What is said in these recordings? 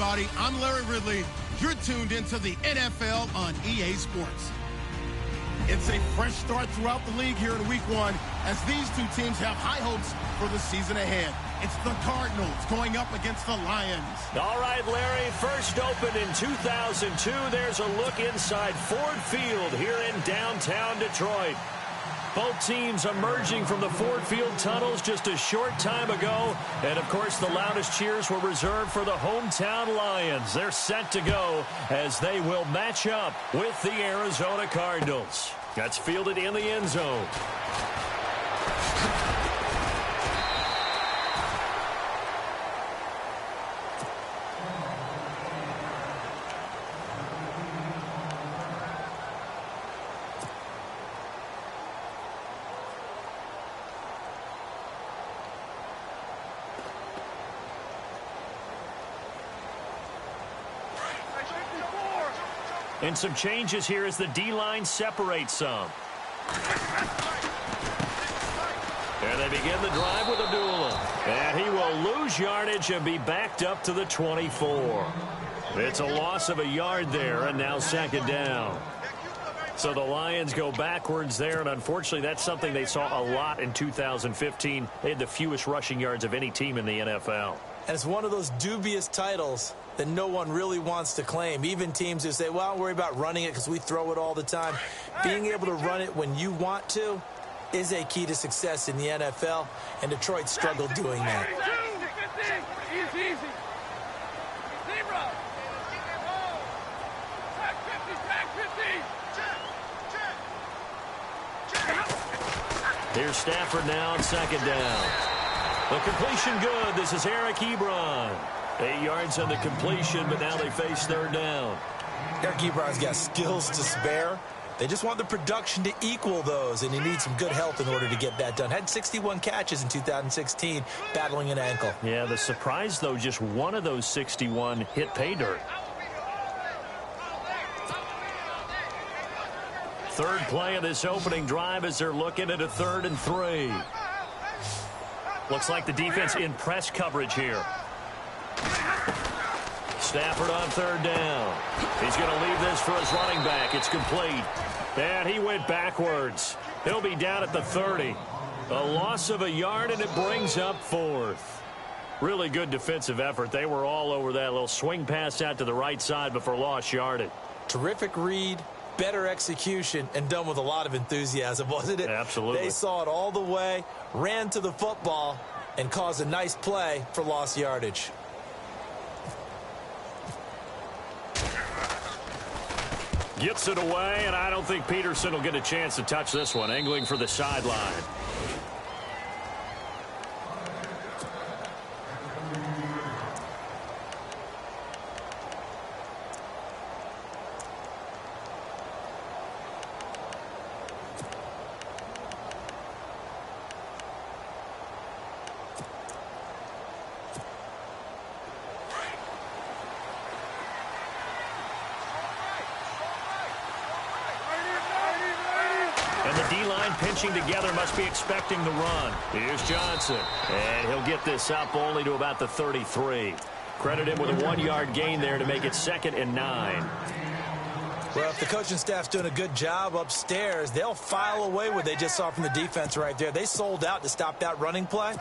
everybody. I'm Larry Ridley. You're tuned into the NFL on EA Sports. It's a fresh start throughout the league here in week one as these two teams have high hopes for the season ahead. It's the Cardinals going up against the Lions. All right, Larry, first opened in 2002. There's a look inside Ford Field here in downtown Detroit. Both teams emerging from the Ford Field tunnels just a short time ago. And, of course, the loudest cheers were reserved for the hometown Lions. They're set to go as they will match up with the Arizona Cardinals. That's fielded in the end zone. And some changes here as the D-line separates some. And they begin the drive with Abdullah. And he will lose yardage and be backed up to the 24. It's a loss of a yard there, and now second down. So the Lions go backwards there, and unfortunately that's something they saw a lot in 2015. They had the fewest rushing yards of any team in the NFL. And it's one of those dubious titles that no one really wants to claim. Even teams who say, well, don't worry about running it because we throw it all the time. Being able to run it when you want to is a key to success in the NFL, and Detroit struggled doing that. Here's Stafford now on second down. The completion good. This is Eric Ebron. 8 yards on the completion, but now they face third down. Eric Ebron's got skills to spare. They just want the production to equal those, and he needs some good health in order to get that done. Had 61 catches in 2016, battling an ankle. Yeah, the surprise, though, just one of those 61 hit pay dirt. Third play of this opening drive as they're looking at a 3rd and 3. Looks like the defense in press coverage here. Stafford on third down. He's going to leave this for his running back. It's complete. And he went backwards. He'll be down at the 30. A loss of a yard, and it brings up 4th. Really good defensive effort. They were all over that little swing pass out to the right side before lost yardage. Terrific read, better execution, and done with a lot of enthusiasm, wasn't it? Absolutely. They saw it all the way, ran to the football, and caused a nice play for lost yardage. Gets it away, and I don't think Peterson will get a chance to touch this one. Angling for the sideline. Pinching together, must be expecting the run. Here's Johnson, and he'll get this up only to about the 33. Credit him with a 1-yard gain there to make it 2nd and 9. Well, if the coaching staff's doing a good job upstairs, they'll file away what they just saw from the defense right there. They sold out to stop that running play.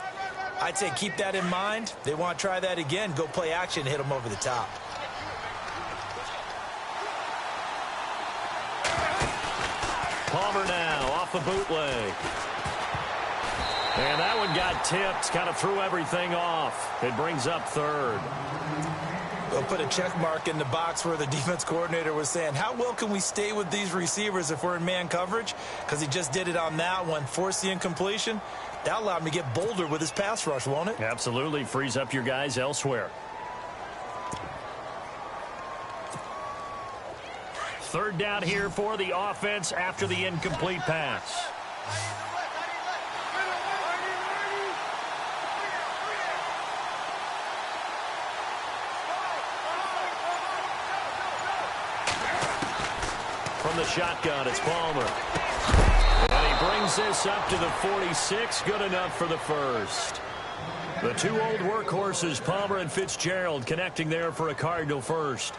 I'd say keep that in mind. They want to try that again, go play action, hit them over the top. Palmer now off the bootleg. And that one got tipped, kind of threw everything off. It brings up 3rd. They'll put a check mark in the box where the defense coordinator was saying, how well can we stay with these receivers if we're in man coverage? Because he just did it on that one, forced the incompletion. That allowed him to get bolder with his pass rush, won't it? Absolutely. Frees up your guys elsewhere. 3rd down here for the offense after the incomplete pass. From the shotgun, it's Palmer. And he brings this up to the 46. Good enough for the first. The two old workhorses, Palmer and Fitzgerald, connecting there for a Cardinal first.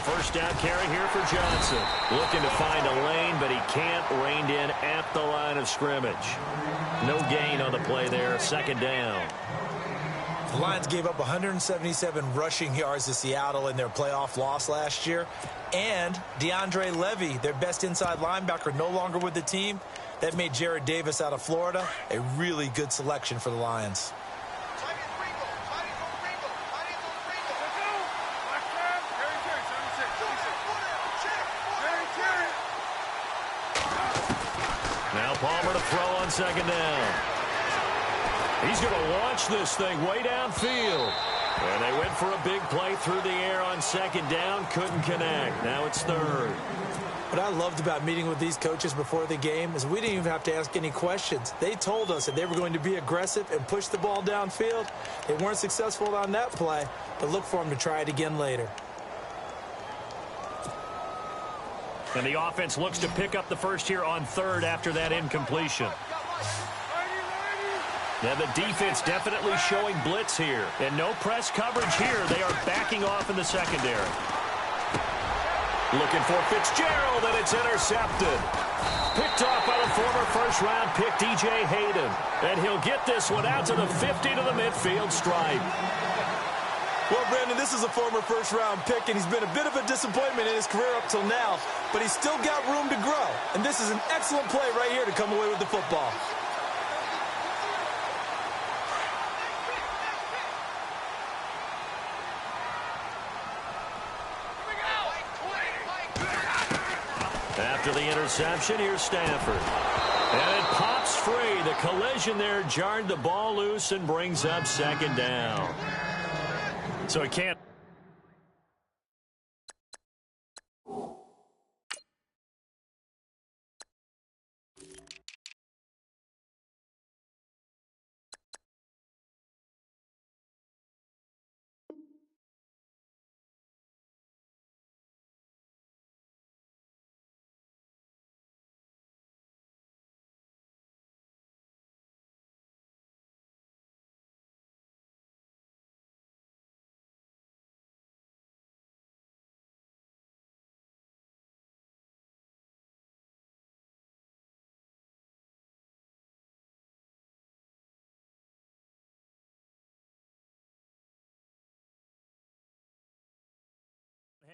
First down carry here for Johnson. Looking to find a lane, but he can't. Reined in at the line of scrimmage. No gain on the play there. Second down. The Lions gave up 177 rushing yards to Seattle in their playoff loss last year. And DeAndre Levy, their best inside linebacker, no longer with the team. That made Jared Davis out of Florida a really good selection for the Lions. Palmer to throw on second down. He's going to launch this thing way downfield. And they went for a big play through the air on second down. Couldn't connect. Now it's third. What I loved about meeting with these coaches before the game is we didn't even have to ask any questions. They told us that they were going to be aggressive and push the ball downfield. They weren't successful on that play, but look for them to try it again later. And the offense looks to pick up the first here on third after that incompletion. Now the defense definitely showing blitz here. And no press coverage here. They are backing off in the secondary. Looking for Fitzgerald, and it's intercepted. Picked off by the former first-round pick, DJ Hayden. And he'll get this one out to the 50 to the midfield stripe. Well, Brandon, this is a former first-round pick, and he's been a bit of a disappointment in his career up till now, but he's still got room to grow. And this is an excellent play right here to come away with the football. After the interception, here's Stafford. And it pops free. The collision there jarred the ball loose and brings up second down. So he can't.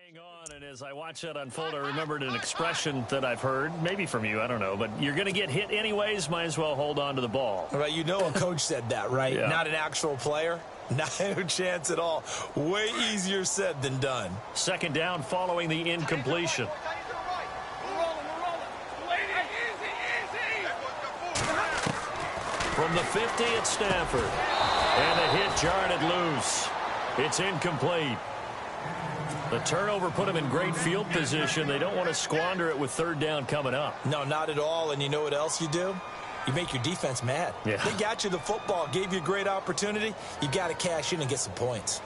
Hang on, and as I watch that unfold, I remembered an expression that I've heard, maybe from you, I don't know, but you're going to get hit anyways, might as well hold on to the ball. All right, you know a coach said that, right? Yeah. Not an actual player. Not a chance at all. Way easier said than done. Second down following the incompletion. From the 50 at Stafford. And the hit jarred it loose. It's incomplete. The turnover put them in great field position. They don't want to squander it with third down coming up. No, not at all. And you know what else you do? You make your defense mad. Yeah. They got you the football, gave you a great opportunity. You got to cash in and get some points.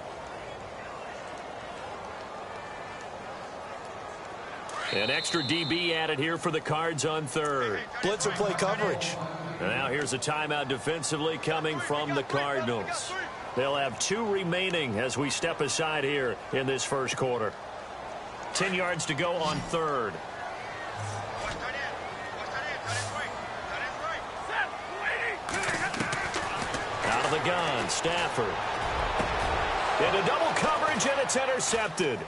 An extra DB added here for the Cards on third. Blitzer play coverage. And now here's a timeout defensively coming from the Cardinals. They'll have 2 remaining as we step aside here in this first quarter. 10 yards to go on third. Out of the gun, Stafford. Into double coverage, and it's intercepted.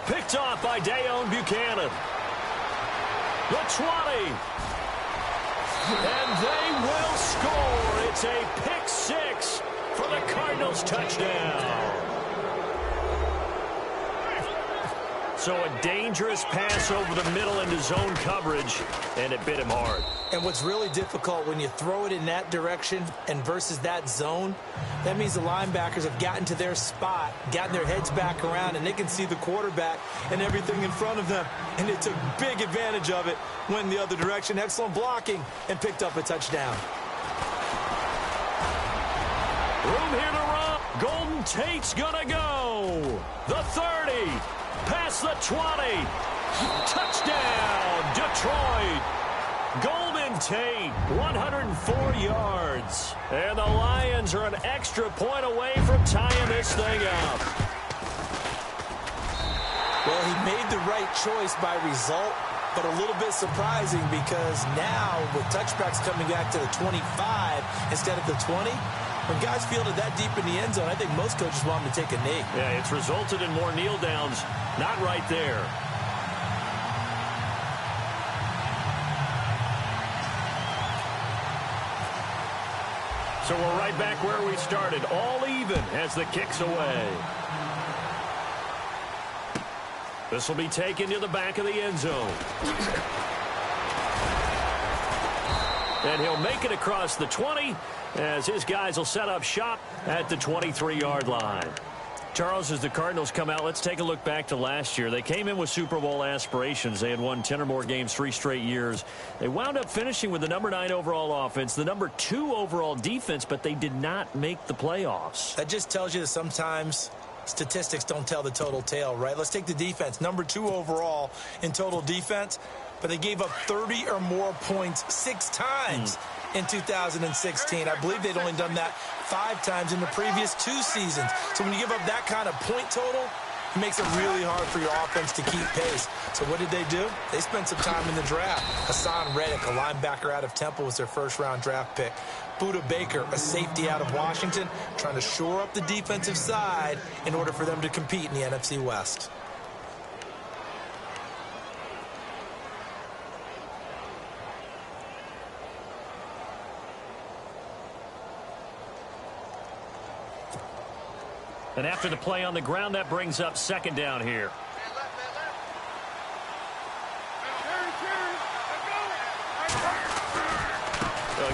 Picked off by Dayon Buchanan. The 20. And they will score. It's a pick 6 for the Cardinals touchdown. So a dangerous pass over the middle into zone coverage, and it bit him hard. And what's really difficult when you throw it in that direction and versus that zone, that means the linebackers have gotten to their spot, gotten their heads back around, and they can see the quarterback and everything in front of them. And they took big advantage of it, went in the other direction. Excellent blocking, and picked up a touchdown. Room here to run. Golden Tate's going to go. The 30. Past the 20. Touchdown, Detroit. Golden Tate, 104 yards. And the Lions are an extra point away from tying this thing up. Well, he made the right choice by result, but a little bit surprising because now with touchbacks coming back to the 25 instead of the 20, when guys fielded that deep in the end zone, I think most coaches want them to take a knee. Yeah, it's resulted in more kneel downs. Not right there. So we're right back where we started, all even as the kick's away. This will be taken to the back of the end zone. And he'll make it across the 20 as his guys will set up shop at the 23-yard line. Charles, as the Cardinals come out, let's take a look back to last year. They came in with Super Bowl aspirations. They had won 10 or more games 3 straight years. They wound up finishing with the number 9 overall offense, the number 2 overall defense, but they did not make the playoffs. That just tells you that sometimes statistics don't tell the total tale, right? Let's take the defense. Number 2 overall in total defense, but they gave up 30 or more points 6 times in 2016. I believe they'd only done that 5 times in the previous 2 seasons. So when you give up that kind of point total, it makes it really hard for your offense to keep pace. So what did they do? They spent some time in the draft. Hassan Reddick, a linebacker out of Temple, was their first-round draft pick. Budda Baker, a safety out of Washington, trying to shore up the defensive side in order for them to compete in the NFC West. And after the play on the ground, that brings up second down here.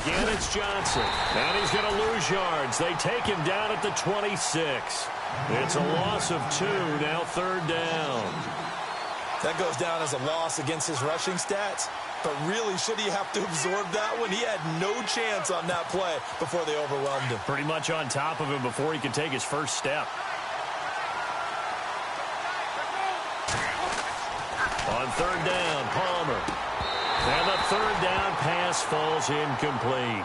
Again, it's Johnson. And he's going to lose yards. They take him down at the 26. It's a loss of 2, now third down. That goes down as a loss against his rushing stats. But really, should he have to absorb that one? He had no chance on that play before they overwhelmed him. Pretty much on top of him before he could take his first step. On third down, Palmer. And the third down pass falls incomplete.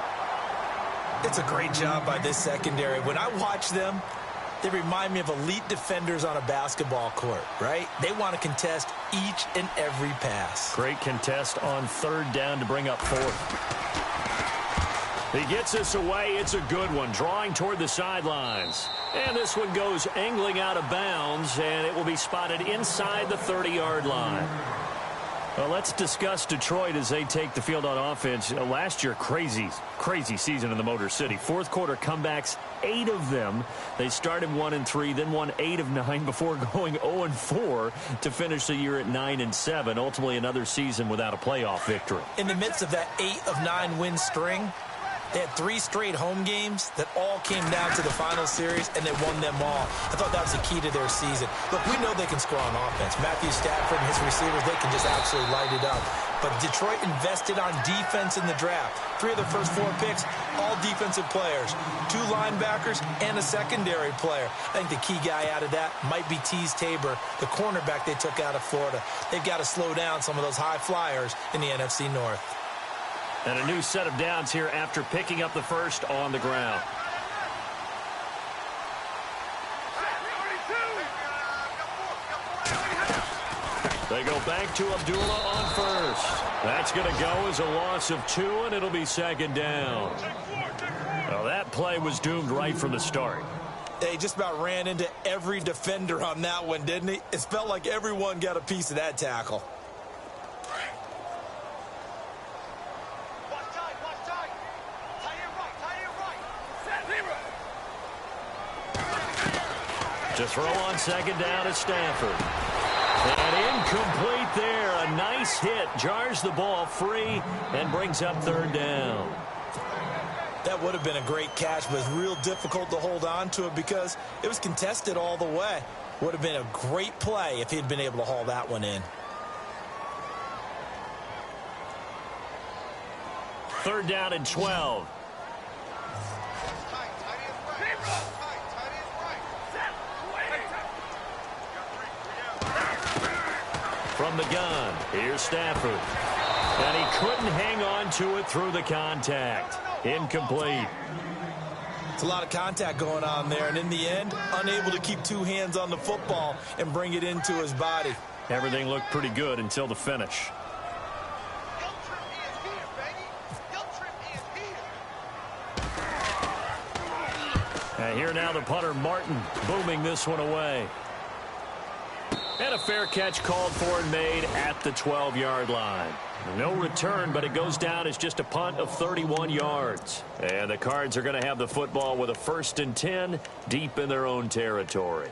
It's a great job by this secondary. When I watch them, they remind me of elite defenders on a basketball court, right? They want to contest each and every pass. Great contest on third down to bring up fourth. He gets this away. It's a good one, drawing toward the sidelines. And this one goes angling out of bounds, and it will be spotted inside the 30-yard line. Well, let's discuss Detroit as they take the field on offense. Last year, crazy season in the Motor City. Fourth quarter comebacks, 8 of them. They started 1-3, then won 8 of 9 before going 0-4 to finish the year at 9-7. Ultimately, another season without a playoff victory. In the midst of that 8 of 9 win string, they had 3 straight home games that all came down to the final series, and they won them all. I thought that was the key to their season. Look, we know they can score on offense. Matthew Stafford and his receivers, they can just absolutely light it up. But Detroit invested on defense in the draft. 3 of their first 4 picks, all defensive players. 2 linebackers and a secondary player. I think the key guy out of that might be Teez Tabor, the cornerback they took out of Florida. They've got to slow down some of those high flyers in the NFC North. And a new set of downs here after picking up the first on the ground. They go back to Abdullah on first. That's going to go as a loss of 2, and it'll be second down. Well, that play was doomed right from the start. He just about ran into every defender on that one, didn't he? It felt like everyone got a piece of that tackle. To throw on second down is Stafford. And incomplete there. A nice hit. Jars the ball free and brings up third down. That would have been a great catch, but it's real difficult to hold on to it because it was contested all the way. Would have been a great play if he'd been able to haul that one in. Third down and 12. From the gun, here's Stafford. And he couldn't hang on to it through the contact. Incomplete. It's a lot of contact going on there, and in the end, unable to keep two hands on the football and bring it into his body. Everything looked pretty good until the finish. And here now the punter, Martin, booming this one away. And a fair catch called for and made at the 12-yard line. No return, but it goes down as just a punt of 31 yards. And the Cards are going to have the football with a 1st and 10 deep in their own territory.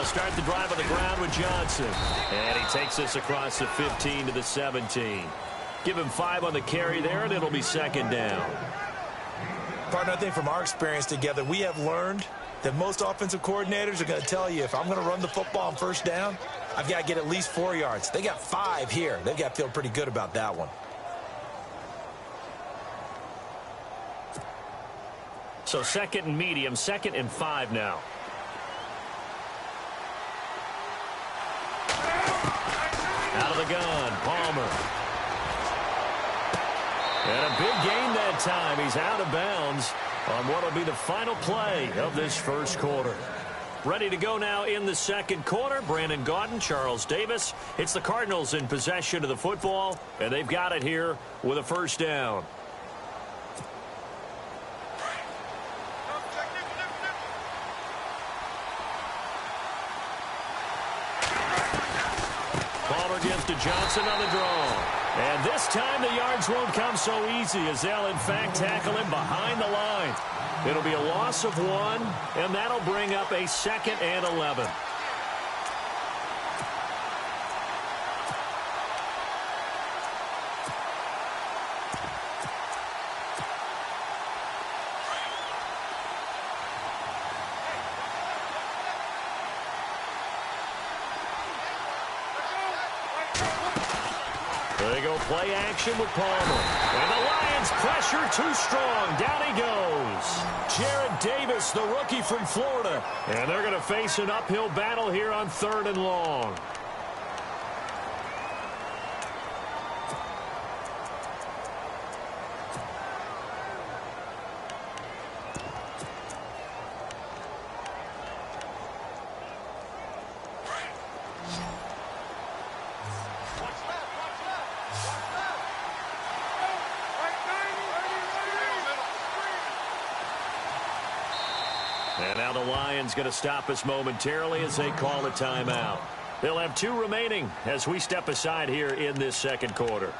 Start the drive on the ground with Johnson. And he takes this across the 15 to the 17. Give him 5 on the carry there, and it'll be 2nd down. Partner, I think from our experience together, we have learned that most offensive coordinators are going to tell you, if I'm going to run the football on 1st down, I've got to get at least 4 yards. They got 5 here. They've got to feel pretty good about that one. So 2nd and medium, 2nd and 5 now. Out of the gun, Palmer. And a big gain that time. He's out of bounds on what will be the final play of this 1st quarter. Ready to go now in the 2nd quarter. Brandon Gaudin, Charles Davis. It's the Cardinals in possession of the football, and they've got it here with a 1st down. Gives to Johnson on the draw. And this time the yards won't come so easy as they'll, in fact, tackle him behind the line. It'll be a loss of 1, and that'll bring up a 2nd and 11. They go play action with Palmer. And the Lions pressure too strong. Down he goes. Jared Davis, the rookie from Florida. And they're going to face an uphill battle here on 3rd and long. And now the Lions going to stop us momentarily as they call a timeout. They'll have 2 remaining as we step aside here in this 2nd quarter.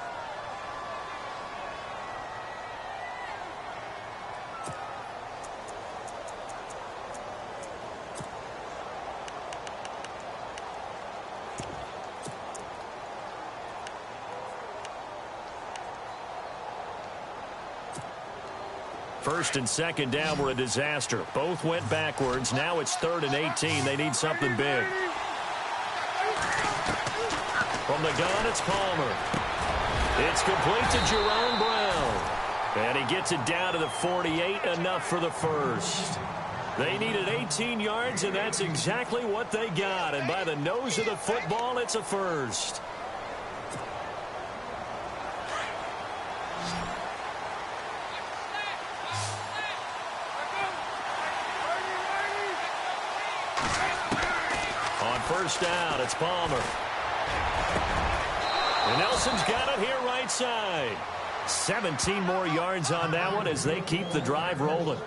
First and 2nd down were a disaster. Both went backwards. Now it's 3rd and 18. They need something big. From the gun, it's Palmer. It's complete to Jerome Brown. And he gets it down to the 48, enough for the 1st. They needed 18 yards, and that's exactly what they got. And by the nose of the football, it's a 1st. On 1st down, it's Palmer. And Nelson's got it here right side. 17 more yards on that one as they keep the drive rolling.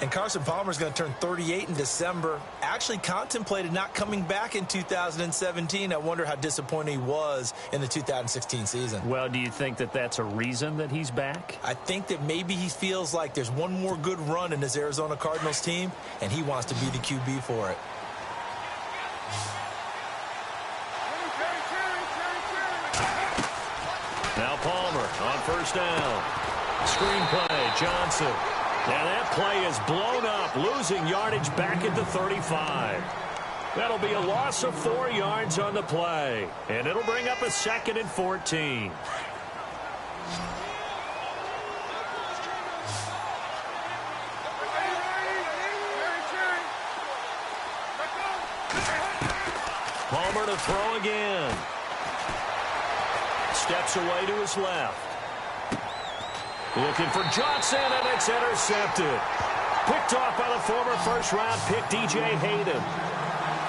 And Carson Palmer's going to turn 38 in December. Actually contemplated not coming back in 2017. I wonder how disappointed he was in the 2016 season. Well, do you think that that's a reason that he's back? I think that maybe he feels like there's one more good run in this Arizona Cardinals team, and he wants to be the QB for it. Now Palmer on 1st down. Screenplay, Johnson. And that play is blown up, losing yardage back at the 35. That'll be a loss of 4 yards on the play. And it'll bring up a 2nd and 14. Palmer to throw again. Steps away to his left. Looking for Johnson, and it's intercepted. Picked off by the former first-round pick, DJ Hayden.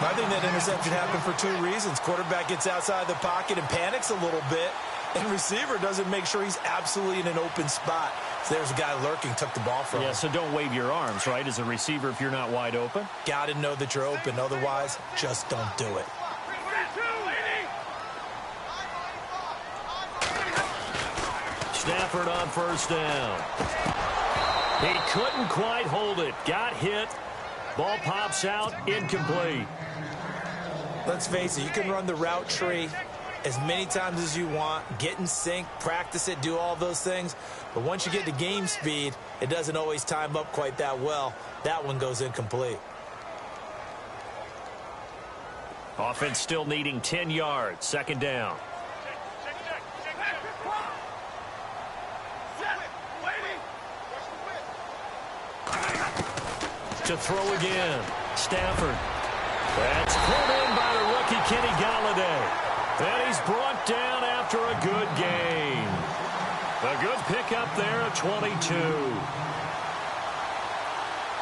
I think that interception happened for 2 reasons. Quarterback gets outside the pocket and panics a little bit, and receiver doesn't make sure he's absolutely in an open spot. So there's a guy lurking, took the ball from him. Yeah, so don't wave your arms, right, as a receiver if you're not wide open. Got to know that you're open. Otherwise, just don't do it. Stafford on first down. He couldn't quite hold it. Got hit. Ball pops out. Incomplete. Let's face it, you can run the route tree as many times as you want, get in sync, practice it, do all those things. But once you get to game speed, it doesn't always time up quite that well. That one goes incomplete. Offense still needing 10 yards. 2nd down. To throw again. Stafford. That's pulled in by the rookie Kenny Galladay. And he's brought down after a good gain. A good pickup there at 22.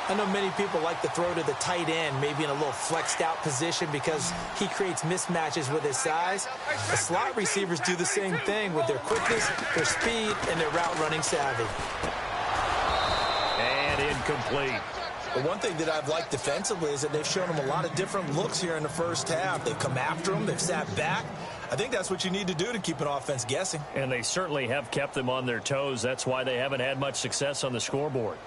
I know many people like to throw to the tight end, maybe in a little flexed out position because he creates mismatches with his size. The slot receivers do the same thing with their quickness, their speed, and their route running savvy. And incomplete. But one thing that I've liked defensively is that they've shown him a lot of different looks here in the first half. They've come after him. They've sat back. I think that's what you need to do to keep an offense guessing. And they certainly have kept them on their toes. That's why they haven't had much success on the scoreboard.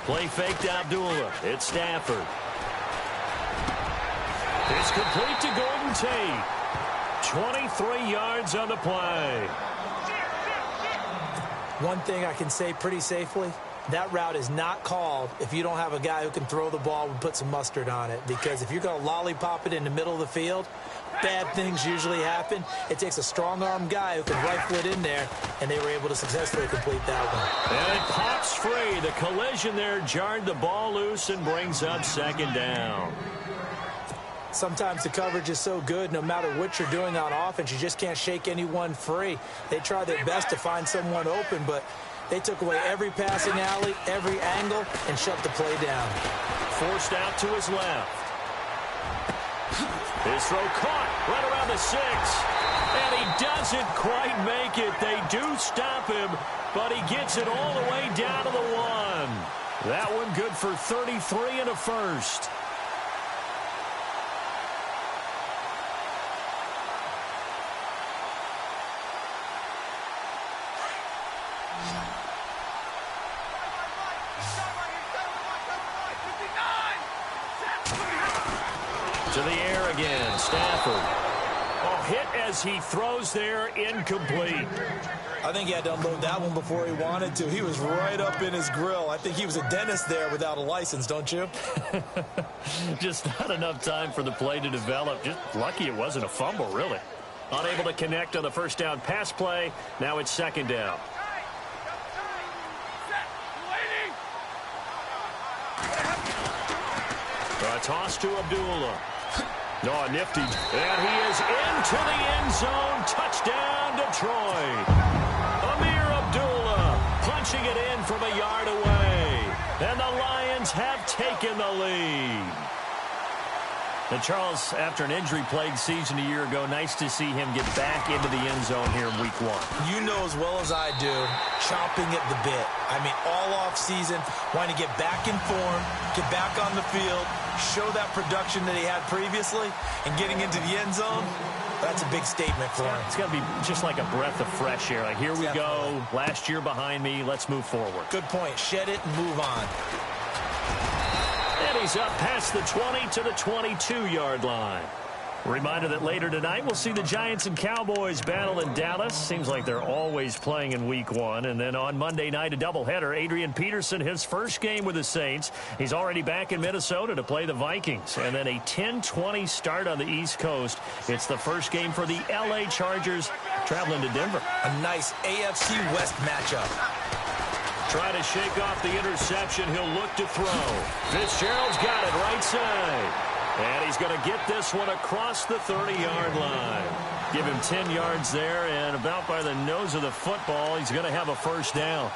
Play fake to Abdullah. It's Stafford. It's complete to Golden Tate. 23 yards on the play. One thing I can say pretty safely, that route is not called if you don't have a guy who can throw the ball and put some mustard on it. Because if you're going to lollipop it in the middle of the field, bad things usually happen. It takes a strong-arm guy who can rifle it in there, and they were able to successfully complete that one. And it pops free. The collision there jarred the ball loose and brings up 2nd down. Sometimes the coverage is so good, no matter what you're doing on offense, you just can't shake anyone free. They try their best to find someone open, but they took away every passing alley, every angle, and shut the play down. Forced out to his left. His throw caught right around the 6. And he doesn't quite make it. They do stop him, but he gets it all the way down to the 1. That one good for 33 and a first. To the air again, Stafford. Oh, hit as he throws there, incomplete. I think he had to unload that one before he wanted to. He was right up in his grill. I think he was a dentist there without a license, don't you? Just not enough time for the play to develop. Just lucky it wasn't a fumble, really. Unable to connect on the first down pass play. Now it's 2nd down. A toss to Abdullah. No, nifty. And he is into the end zone. Touchdown, Detroit. Amir Abdullah punching it in from a yard away. And the Lions have taken the lead. And Charles, after an injury-plagued season a year ago, nice to see him get back into the end zone here in week 1. You know as well as I do, chomping at the bit. I mean, all off season, wanting to get back in form, get back on the field, show that production that he had previously, and getting into the end zone, That's a big statement for him. It's got to be just like a breath of fresh air. Like, here we go. Last year behind me. Let's move forward. Good point. Shed it and move on. And he's up past the 20 to the 22-yard line. Reminder that later tonight we'll see the Giants and Cowboys battle in Dallas. Seems like they're always playing in week 1. And then on Monday night, a doubleheader. Adrian Peterson, his first game with the Saints. He's already back in Minnesota to play the Vikings. And then a 10-20 start on the East Coast. It's the first game for the L.A. Chargers traveling to Denver. A nice AFC West matchup. Try to shake off the interception. He'll look to throw. Fitzgerald's got it right side. And he's going to get this one across the 30-yard line. Give him 10 yards there, and about by the nose of the football, he's going to have a first down.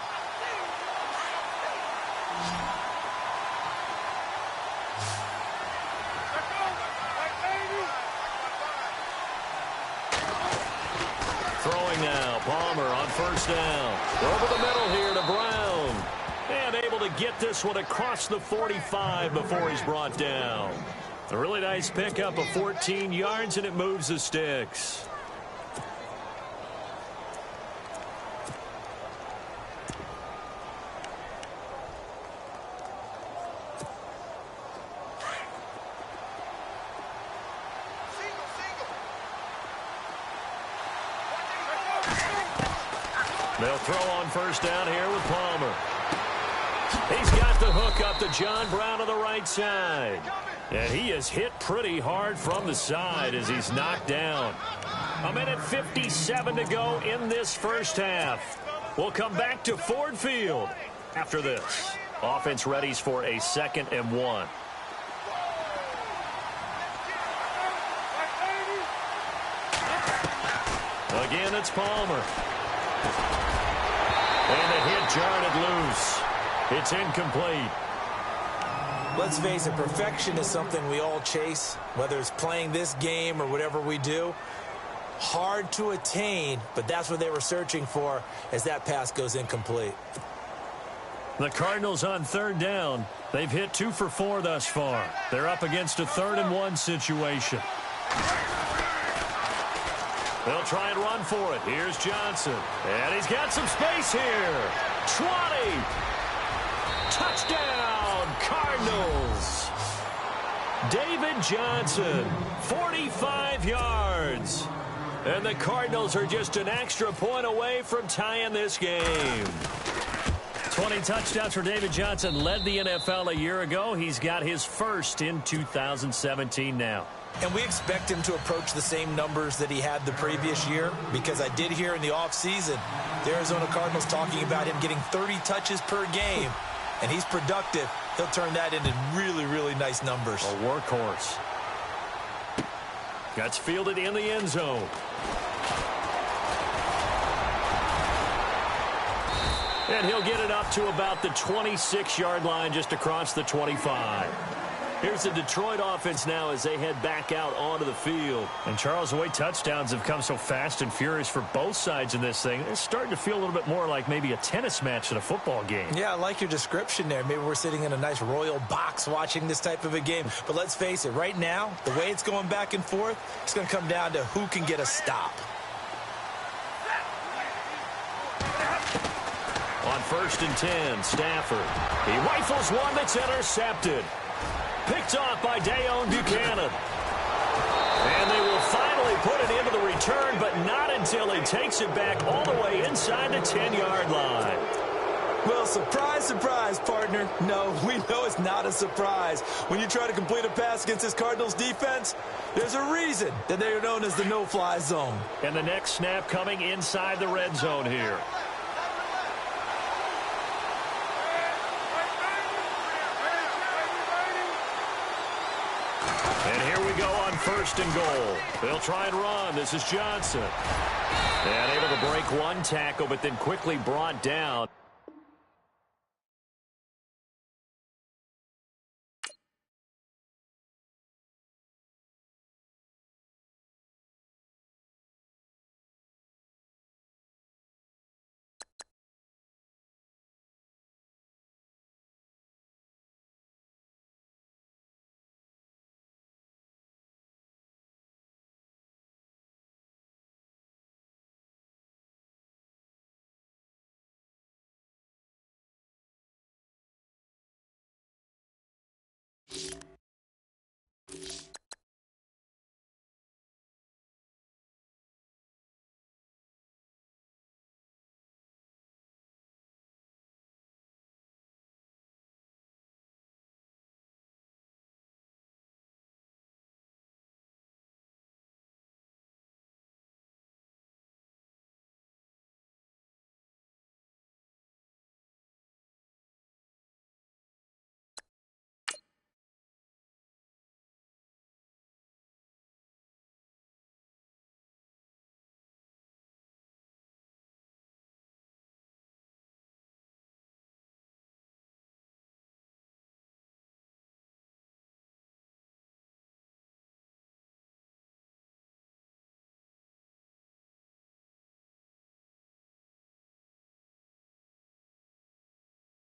Throwing now, Palmer on first down. Over the middle here to Brown. And able to get this one across the 45 before he's brought down. A really nice pickup of 14 yards, and it moves the sticks. They'll throw on first down here with Palmer. He's got the hook up to John Brown on the right side. And he is hit pretty hard from the side as he's knocked down. 1:57 to go in this first half. We'll come back to Ford Field after this. Offense readies for a 2nd and 1. Again, it's Palmer. And the hit jarred it loose. It's incomplete. Let's face it, perfection is something we all chase, whether it's playing this game or whatever we do. Hard to attain, but that's what they were searching for as that pass goes incomplete. The Cardinals on 3rd down. They've hit 2 for 4 thus far. They're up against a 3rd and 1 situation. They'll try and run for it. Here's Johnson. And he's got some space here. 20. Touchdown, Cardinals. David Johnson, 45 yards. And the Cardinals are just an extra point away from tying this game. 20 touchdowns for David Johnson. Led the NFL a year ago. He's got his first in 2017 now. And we expect him to approach the same numbers that he had the previous year, because I did hear in the offseason the Arizona Cardinals talking about him getting 30 touches per game. And he's productive. He'll turn that into really, really nice numbers. A workhorse. Gets fielded in the end zone. And he'll get it up to about the 26-yard line, just across the 25. Here's the Detroit offense now as they head back out onto the field. And, Charles, the way touchdowns have come so fast and furious for both sides in this thing, it's starting to feel a little bit more like maybe a tennis match than a football game. Yeah, I like your description there. Maybe we're sitting in a nice royal box watching this type of a game. But let's face it, right now, the way it's going back and forth, it's going to come down to who can get a stop. On 1st and 10, Stafford. He rifles one that's intercepted. Picked off by Dayon Buchanan. And they will finally put it into the return, but not until he takes it back all the way inside the 10-yard line. Well, surprise, surprise, partner. No, we know it's not a surprise. When you try to complete a pass against this Cardinals defense, there's a reason that they are known as the no-fly zone. And the next snap coming inside the red zone here. And here we go on 1st and goal. They'll try and run. This is Johnson. And able to break one tackle, but then quickly brought down.